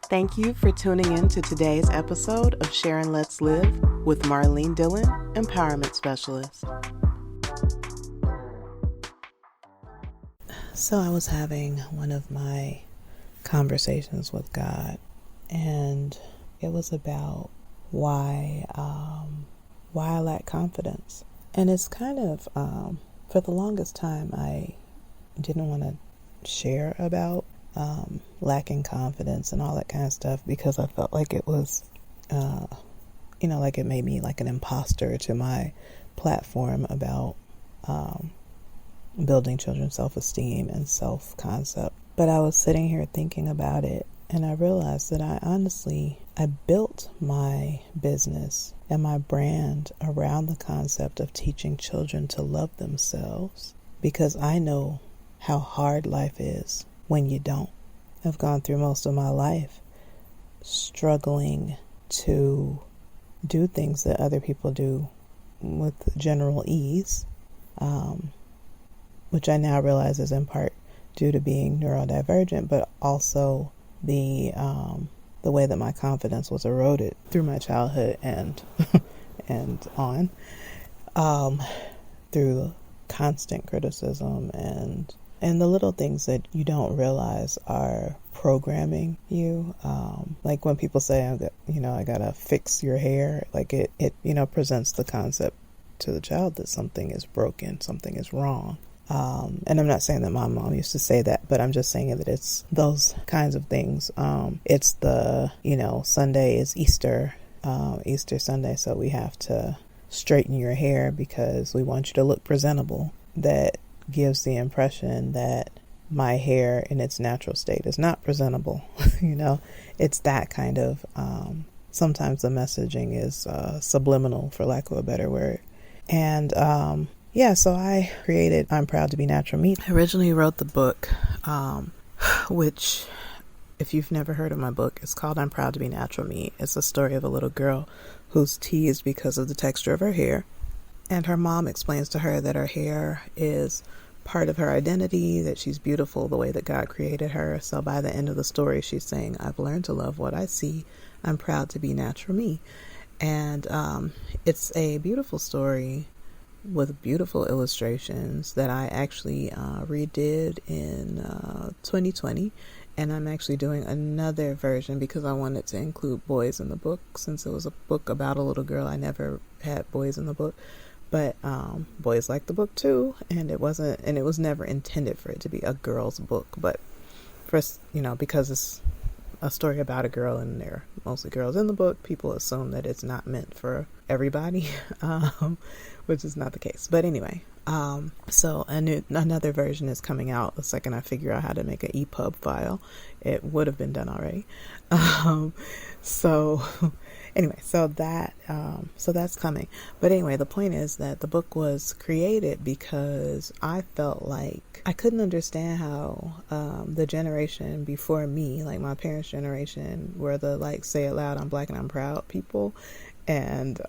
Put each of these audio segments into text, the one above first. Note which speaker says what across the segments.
Speaker 1: Thank you for tuning in to today's episode of Sharon Let's Live with Marlene Dillon Empowerment Specialist. So I was having one of my conversations with God, and it was about why I lack confidence. And it's kind of, for the longest time, I didn't want to share about lacking confidence and all that kind of stuff, because I felt like it was, like it made me like an imposter to my platform about building children's self-esteem and self-concept. But I was sitting here thinking about it, and I realized that I built my business and my brand around the concept of teaching children to love themselves, because I know how hard life is when you don't. I've gone through most of my life struggling to do things that other people do with general ease, which I now realize is in part due to being neurodivergent, but also the way that my confidence was eroded through my childhood and on through constant criticism and the little things that you don't realize are programming you. Like when people say, I gotta fix your hair, like it presents the concept to the child that something is broken, something is wrong. And I'm not saying that my mom used to say that, but I'm just saying that it's those kinds of things. It's the, Sunday is Easter Sunday, so we have to straighten your hair because we want you to look presentable. That gives the impression that my hair in its natural state is not presentable. It's that kind of, sometimes the messaging is subliminal, for lack of a better word. And so I created I'm Proud to Be Natural Me. I originally wrote the book, which, if you've never heard of my book, it's called I'm Proud to Be Natural Me. It's a story of a little girl who's teased because of the texture of her hair. And her mom explains to her that her hair is part of her identity, that she's beautiful the way that God created her. So by the end of the story, she's saying, I've learned to love what I see. I'm proud to be natural me. And it's a beautiful story with beautiful illustrations that I actually redid in 2020. And I'm actually doing another version because I wanted to include boys in the book. Since it was a book about a little girl, I never had boys in the book. But boys like the book too, and it was never intended for it to be a girl's book. But first, because it's a story about a girl and there are mostly girls in the book, people assume that it's not meant for everybody, which is not the case. But anyway, so another version is coming out the second I figure out how to make an EPUB file. It would have been done already. So that's coming. But anyway, the point is that the book was created because I felt like I couldn't understand how the generation before me, like my parents' generation, were the say it loud, I'm black and I'm proud people. And,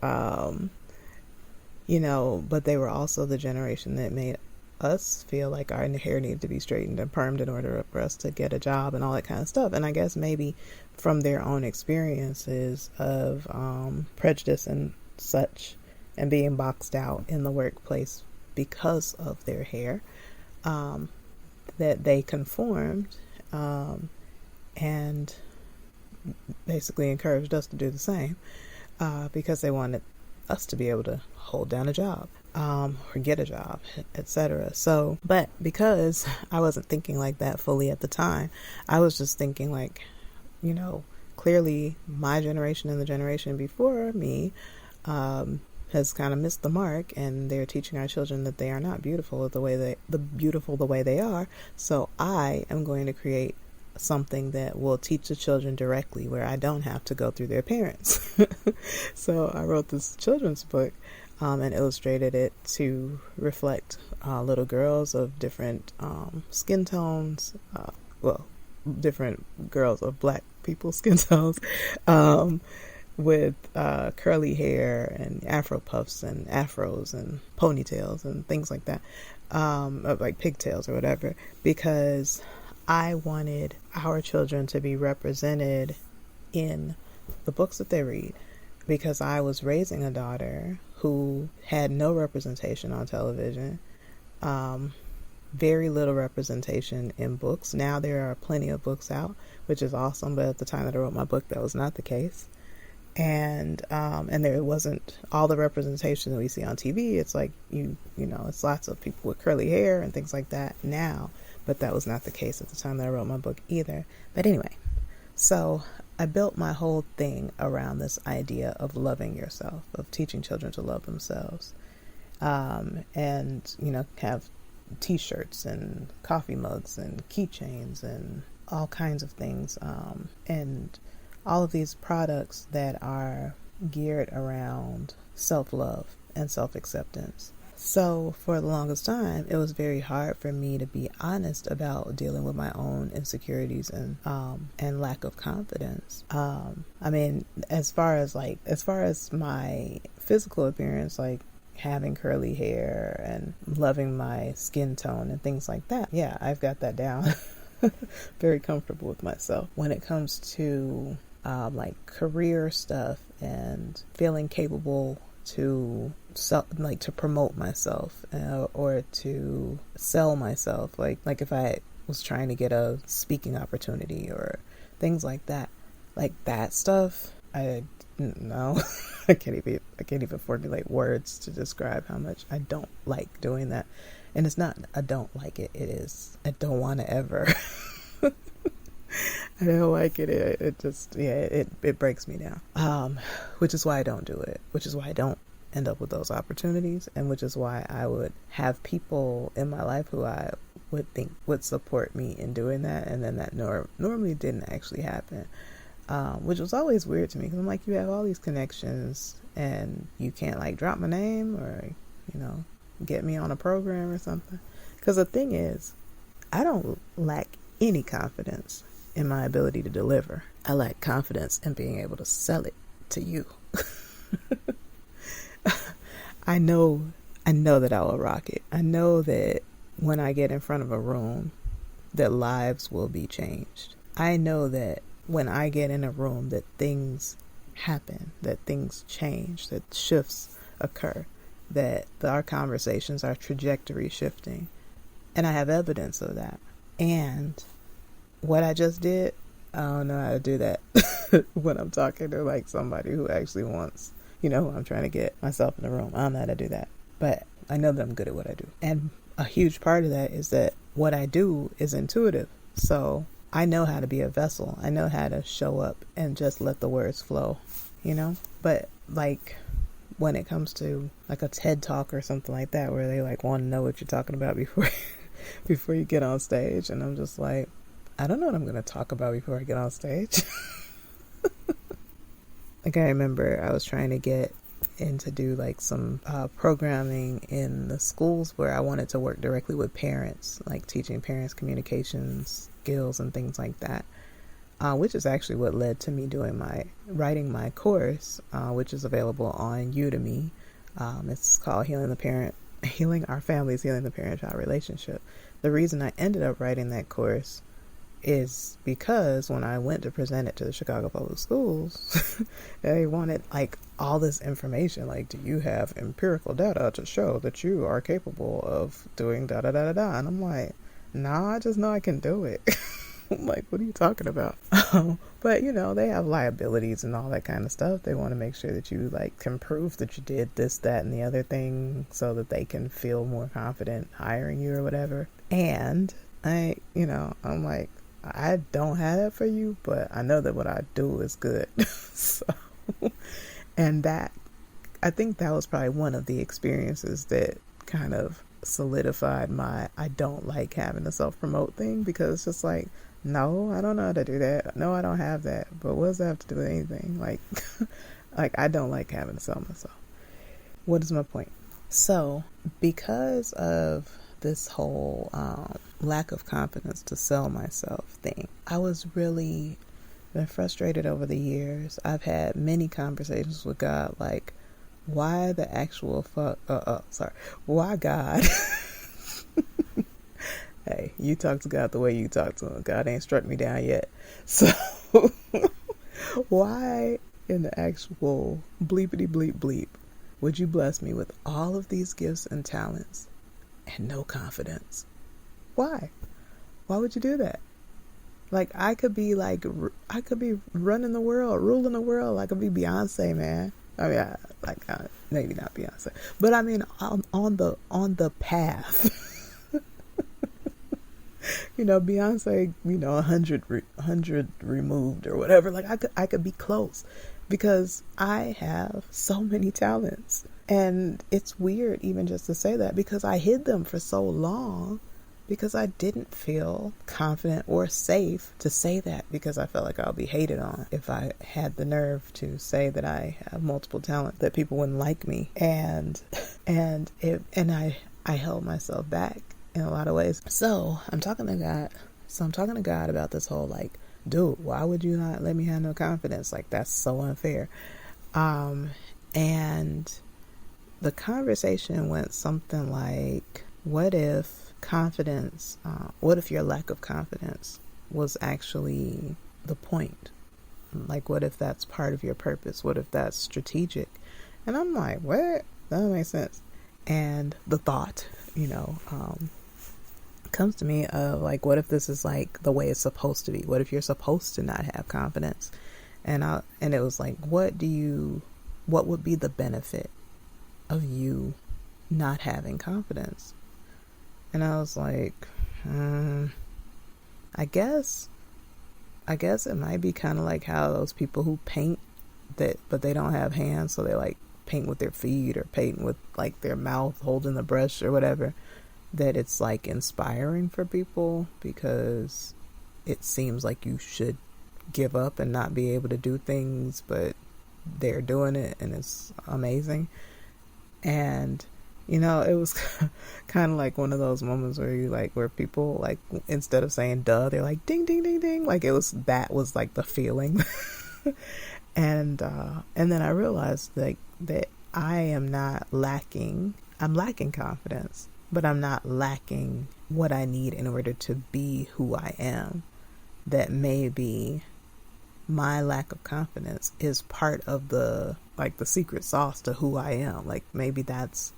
Speaker 1: but they were also the generation that made us feel like our hair needed to be straightened and permed in order for us to get a job and all that kind of stuff. And I guess maybe from their own experiences of prejudice and such, and being boxed out in the workplace because of their hair, that they conformed and basically encouraged us to do the same because they wanted us to be able to hold down a job. Or get a job, etc. So, but because I wasn't thinking like that fully at the time, I was just thinking clearly my generation and the generation before me has kind of missed the mark, and they're teaching our children that they are not beautiful the way they are. So I am going to create something that will teach the children directly, where I don't have to go through their parents. So I wrote this children's book and illustrated it to reflect little girls of different skin tones, different girls of black people's skin tones, with curly hair and afro puffs and afros and ponytails and things like that, like pigtails or whatever, because I wanted our children to be represented in the books that they read, because I was raising a daughter who had no representation on television, very little representation in books. Now there are plenty of books out, which is awesome, but at the time that I wrote my book, that was not the case. And there wasn't all the representation that we see on TV. It's like, you know, it's lots of people with curly hair and things like that now, but that was not the case at the time that I wrote my book either. But anyway, so I built my whole thing around this idea of loving yourself, of teaching children to love themselves, and, you know, have t-shirts and coffee mugs and keychains and all kinds of things, and all of these products that are geared around self-love and self-acceptance. So for the longest time, it was very hard for me to be honest about dealing with my own insecurities and lack of confidence. I mean, as far as my physical appearance, like having curly hair and loving my skin tone and things like that, yeah, I've got that down. Very comfortable with myself. When it comes to like career stuff and feeling capable to promote myself, or to sell myself, like if I was trying to get a speaking opportunity or things like that stuff, I no. I can't even formulate words to describe how much I don't like doing that. And it's not I don't like it, it is I don't want to ever. I don't like it. It just, yeah, it breaks me down. Which is why I don't do it. Which is why I don't end up with those opportunities, and which is why I would have people in my life who I would think would support me in doing that, and then that normally didn't actually happen. Which was always weird to me, because I'm like, you have all these connections and you can't like drop my name or, you know, get me on a program or something. Because the thing is, I don't lack any confidence in my ability to deliver. I lack confidence in being able to sell it to you. I know that I will rock it. I know that when I get in front of a room, that lives will be changed. I know that when I get in a room, that things happen, that things change, that shifts occur, that our conversations, our trajectory shifting. And I have evidence of that. And what I just did, I don't know how to do that when I'm talking to like somebody who actually wants, you know, I'm trying to get myself in the room. I don't know how to do that, but I know that I'm good at what I do. And a huge part of that is that what I do is intuitive. So I know how to be a vessel. I know how to show up and just let the words flow, you know? But like when it comes to like a TED talk or something like that, where they like want to know what you're talking about before you get on stage. And I'm just like, I don't know what I'm going to talk about before I get on stage. Like I remember I was trying to get in to do like some programming in the schools where I wanted to work directly with parents, like teaching parents communications skills and things like that, which is actually what led to me writing my course, which is available on Udemy. It's called Healing Our Families, Healing the Parent-Child Relationship. The reason I ended up writing that course is because when I went to present it to the Chicago Public Schools, they wanted like all this information, like, do you have empirical data to show that you are capable of doing da da da da da? And I'm like, nah, I just know I can do it. I'm like, what are you talking about? But you know, they have liabilities and all that kind of stuff. They want to make sure that you like can prove that you did this, that, and the other thing, so that they can feel more confident hiring you or whatever. And I'm like, I don't have that for you, but I know that what I do is good. So, and that, I think that was probably one of the experiences that kind of solidified I don't like having to self-promote thing, because it's just like, no, I don't know how to do that. No, I don't have that. But what does that have to do with anything? Like, like I don't like having to sell myself. What is my point? So, because of this whole lack of confidence to sell myself thing, I was really been frustrated over the years. I've had many conversations with God, like, why the actual why God? Hey, you talk to God the way you talk to him. God ain't struck me down yet. So, why in the actual bleepity bleep bleep would you bless me with all of these gifts and talents and no confidence? Why? Why would you do that? Like, I could be running the world, ruling the world. I could be Beyonce, man. I mean, maybe not Beyonce, but I mean, on the path. Beyonce, 100 removed or whatever. Like, I could be close because I have so many talents, and it's weird even just to say that because I hid them for so long. Because I didn't feel confident or safe to say that because I felt like I'll be hated on if I had the nerve to say that I have multiple talents, that people wouldn't like me. And I held myself back in a lot of ways. So I'm talking to God about this whole, like, dude, why would you not let me have no confidence? Like, that's so unfair. And the conversation went something like, what if your lack of confidence was actually the point? Like, what if that's part of your purpose? What if that's strategic? And I'm like, what? That doesn't make sense. And the thought, comes to me of, like, what if this is like the way it's supposed to be? What if you're supposed to not have confidence? And it was like, what would be the benefit of you not having confidence? And I was like, I guess it might be kind of like how those people who paint but they don't have hands, so they like paint with their feet or paint with like their mouth holding the brush or whatever, that it's like inspiring for people because it seems like you should give up and not be able to do things, but they're doing it and it's amazing. And it was kind of like one of those moments where people, like, instead of saying duh, they're like ding ding ding ding, like that was like the feeling. And then I realized that I am not lacking. I'm lacking confidence, but I'm not lacking what I need in order to be who I am. That maybe my lack of confidence is part of the secret sauce to who I am. Like, maybe that's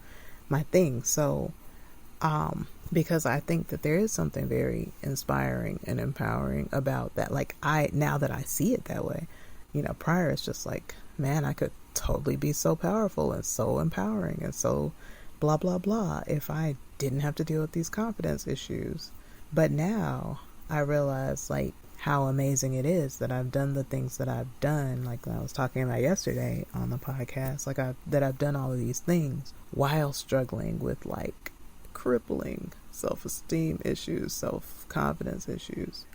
Speaker 1: my thing. So, because I think that there is something very inspiring and empowering about that. Like, now that I see it that way, prior it's just like, man, I could totally be so powerful and so empowering and so blah, blah, blah if I didn't have to deal with these confidence issues. But now I realize, like, how amazing it is that I've done the things that I've done, like I was talking about yesterday on the podcast, that I've done all of these things while struggling with, like, crippling self-esteem issues, self-confidence issues.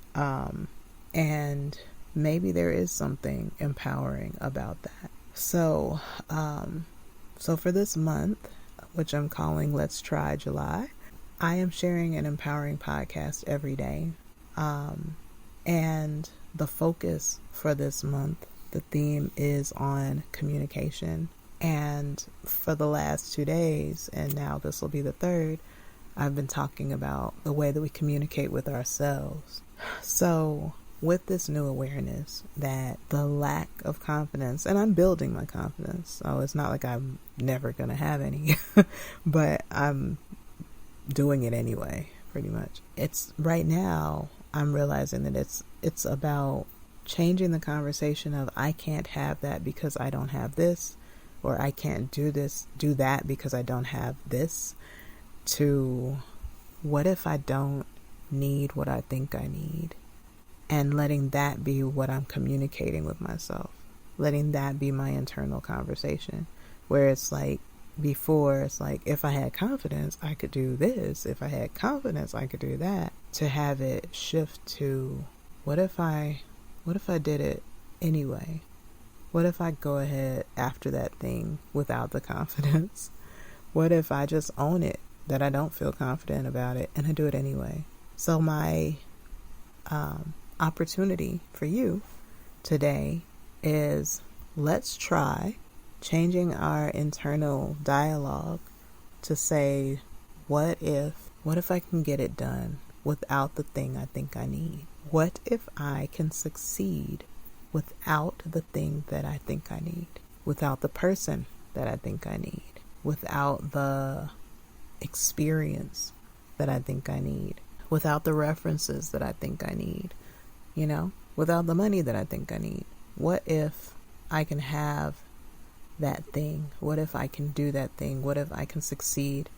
Speaker 1: And maybe there is something empowering about that. So for this month, which I'm calling Let's Try July, I am sharing an empowering podcast every day. And the focus for this month, the theme is on communication. And for the last 2 days, and now this will be the third, I've been talking about the way that we communicate with ourselves. So with this new awareness that the lack of confidence, and I'm building my confidence, so it's not like I'm never going to have any, but I'm doing it anyway, pretty much. It's right now, I'm realizing that it's about changing the conversation of I can't have that because I don't have this, or I can't do that because I don't have this, to what if I don't need what I think I need? And letting that be what I'm communicating with myself. Letting that be my internal conversation. Where it's like, before, it's like, if I had confidence, I could do this. If I had confidence, I could do that. To have it shift to, what if I did it anyway? What if I go ahead after that thing without the confidence? What if I just own it, that I don't feel confident about it, and I do it anyway? So my opportunity for you today is let's try changing our internal dialogue to say, what if I can get it done without the thing I think I need? What if I can succeed without the thing that I think I need? Without the person that I think I need? Without the experience that I think I need? Without the references that I think I need? Without the money that I think I need? What if I can have that thing? What if I can do that thing? What if I can succeed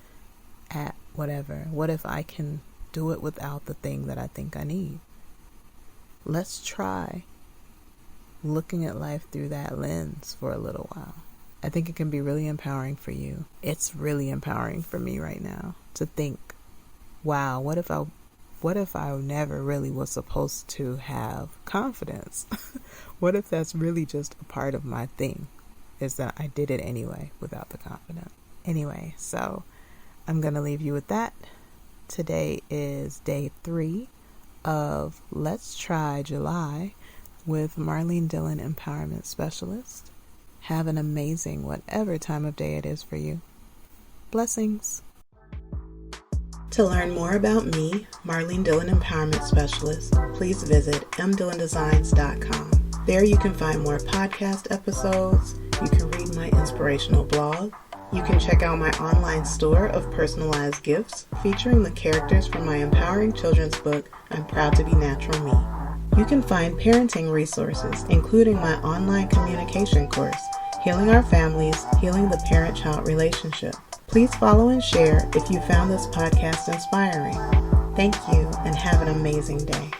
Speaker 1: at whatever? What if I can do it without the thing that I think I need? Let's try looking at life through that lens for a little while. I think it can be really empowering for you. It's really empowering for me right now to think, wow, what if I never really was supposed to have confidence? What if that's really just a part of my thing, is that I did it anyway without the confidence? Anyway, so I'm going to leave you with that. Today is day 3 of Let's Try July with Marlene Dillon Empowerment Specialist. Have an amazing whatever time of day it is for you. Blessings. To learn more about me, Marlene Dillon Empowerment Specialist, please visit mdillondesigns.com. There you can find more podcast episodes. You can read my inspirational blog. You can check out my online store of personalized gifts featuring the characters from my empowering children's book, I'm Proud to Be Natural Me. You can find parenting resources, including my online communication course, Healing Our Families, Healing the Parent-Child Relationship. Please follow and share if you found this podcast inspiring. Thank you and have an amazing day.